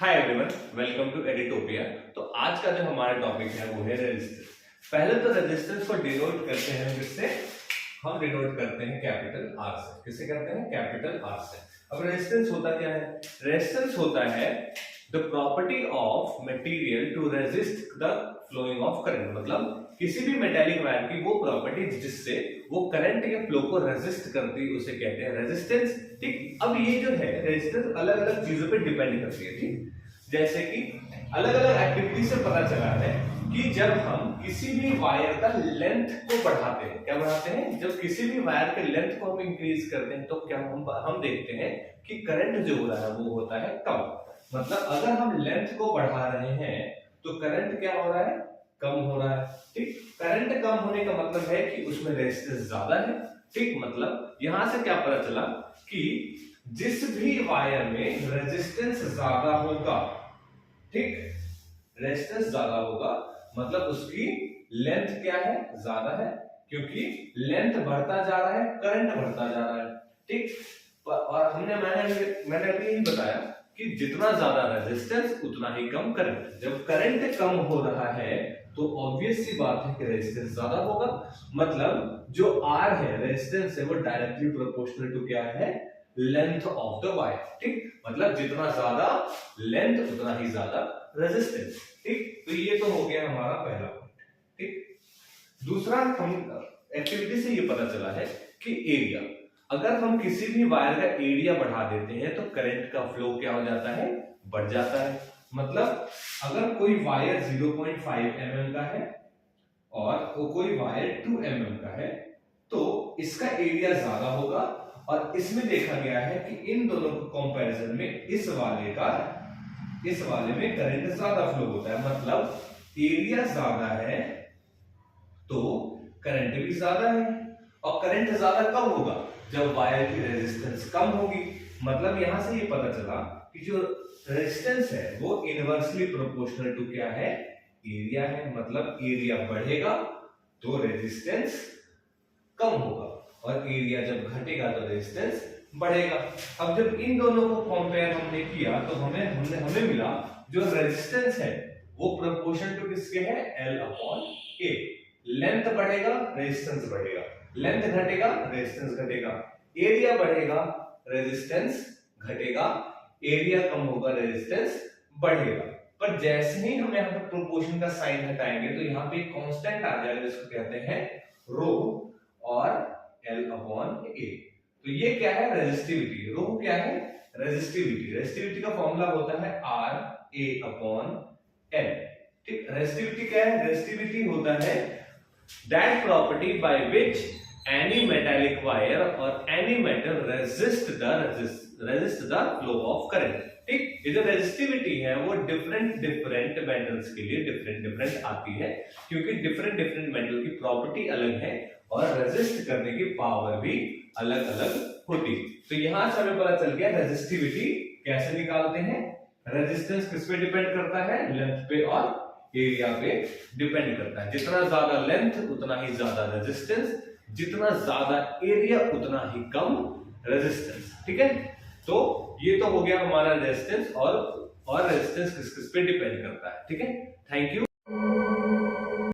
Hi everyone, welcome to Editopia. तो आज का जो हमारा टॉपिक है वो है रेजिस्टेंस। पहले तो रेजिस्टेंस को डिनोट करते हैं किससे? हम डिनोट करते हैं कैपिटल आर से। किससे करते हैं? कैपिटल आर से। अब रेजिस्टेंस होता क्या है? रेजिस्टेंस होता है the property of material to resist the flowing of current. मतलब किसी भी मेटेलिक वायर की वो प्रॉपर्टी जिससे वो करंट या फ्लो को रेजिस्ट करती है उसे कहते हैं रेजिस्टेंस। ठीक, अब ये जो है रेजिस्टेंस अलग अलग चीजों पे डिपेंड करती है। ठीक, जैसे कि अलग अलग एक्टिविटी से पता चला है कि जब हम किसी भी वायर का लेंथ को बढ़ाते हैं, क्या बढ़ाते हैं? जब किसी भी वायर के लेंथ को हम इंक्रीज करते हैं तो क्या हम देखते हैं कि करंट जो हो रहा है वो होता है कम। मतलब अगर हम लेंथ को बढ़ा रहे हैं तो करंट क्या हो रहा है? कम हो रहा है। ठीक, करंट कम होने का मतलब है कि उसमें रेजिस्टेंस ज्यादा है। ठीक, मतलब यहां से क्या पता चला कि जिस भी वायर में रेजिस्टेंस ज्यादा होगा, ठीक, रेजिस्टेंस ज्यादा होगा मतलब उसकी लेंथ क्या है? ज्यादा है, क्योंकि लेंथ बढ़ता जा रहा है, करंट बढ़ता जा रहा है। ठीक, और मैंने अभी यही बताया कि जितना ज्यादा रेजिस्टेंस उतना ही कम करंट। जब करंट कम हो रहा है तो ऑब्वियस सी बात है कि रेजिस्टेंस ज्यादा होगा। मतलब जो आर है, रेजिस्टेंस है, वो डायरेक्टली प्रोपोर्शनल टू क्या है? Length of the wire. ठीक, मतलब जितना ज्यादा लेंथ उतना ही ज्यादा रेजिस्टेंस। ठीक, तो ये तो हो गया हमारा पहला पॉइंट। ठीक, दूसरा हम एक्टिविटी से ये पता चला है कि एरिया, अगर हम किसी भी वायर का एरिया बढ़ा देते हैं तो करंट का फ्लो क्या हो जाता है? बढ़ जाता है। मतलब अगर कोई वायर 0.5 mm का है और वो कोई वायर 2 mm का है तो इसका एरिया ज्यादा होगा, और इसमें देखा गया है कि इन दोनों के कंपैरिजन में इस वाले में करंट ज्यादा फ्लो होता है। मतलब एरिया ज्यादा है तो करंट भी ज्यादा है, और करंट ज्यादा कब होगा? जब वायर की रेजिस्टेंस कम होगी। मतलब यहां से ये पता चला कि जो रेजिस्टेंस है वो इनवर्सली प्रोपोर्शनल टू क्या है? एरिया है। मतलब एरिया बढ़ेगा तो रेजिस्टेंस कम होगा, और एरिया जब घटेगा तो रेजिस्टेंस बढ़ेगा। अब जब इन दोनों को कंपेयर हमने किया तो हमें मिला जो रेजिस्टेंस है वो प्रोपोर्शन टू किसके है? L/A। लेंथ बढ़ेगा, रेजिस्टेंस बढ़ेगा। लेंथ घटेगा, रेजिस्टेंस घटेगा। एरिया बढ़ेगा, रेजिस्टेंस घटेगा। एरिया कम होगा, रेजिस्टेंस बढ़ेगा। पर जैसे ही हम यहाँ पर प्रोपोर्शन का साइन हटाएंगे तो यहाँ पे एक कांस्टेंट आ जाएगा जिसको कहते हैं रो और L/A। तो ये क्या है? रेजिस्टिविटी। रो क्या है? रेजिस्टिविटी। रेजिस्टिविटी का फॉर्मूला होता है RA/L। ठीक, रेजिस्टिविटी क्या है? रेजिस्टिविटी होता है that property by which any metallic wire or any metal resist the flow of current। ठीक, ये जो रेजिस्टिविटी है वो डिफरेंट मेटल्स के लिए डिफरेंट आती है, क्योंकि डिफरेंट मेटल की प्रॉपर्टी अलग है और रेजिस्ट करने की पावर भी अलग अलग होती है। तो यहां से हमें पता चल गया रेजिस्टिविटी कैसे निकालते हैं। रेजिस्टेंस किस पे डिपेंड करता है? लेंथ पे और एरिया पे डिपेंड करता है। जितना ज्यादा लेंथ उतना ही ज्यादा रेजिस्टेंस, जितना ज्यादा एरिया उतना ही कम रेजिस्टेंस। ठीक है, तो ये तो हो गया हमारा रेजिस्टेंस, और रेजिस्टेंस किस किस पे डिपेंड करता है। ठीक है, थैंक यू।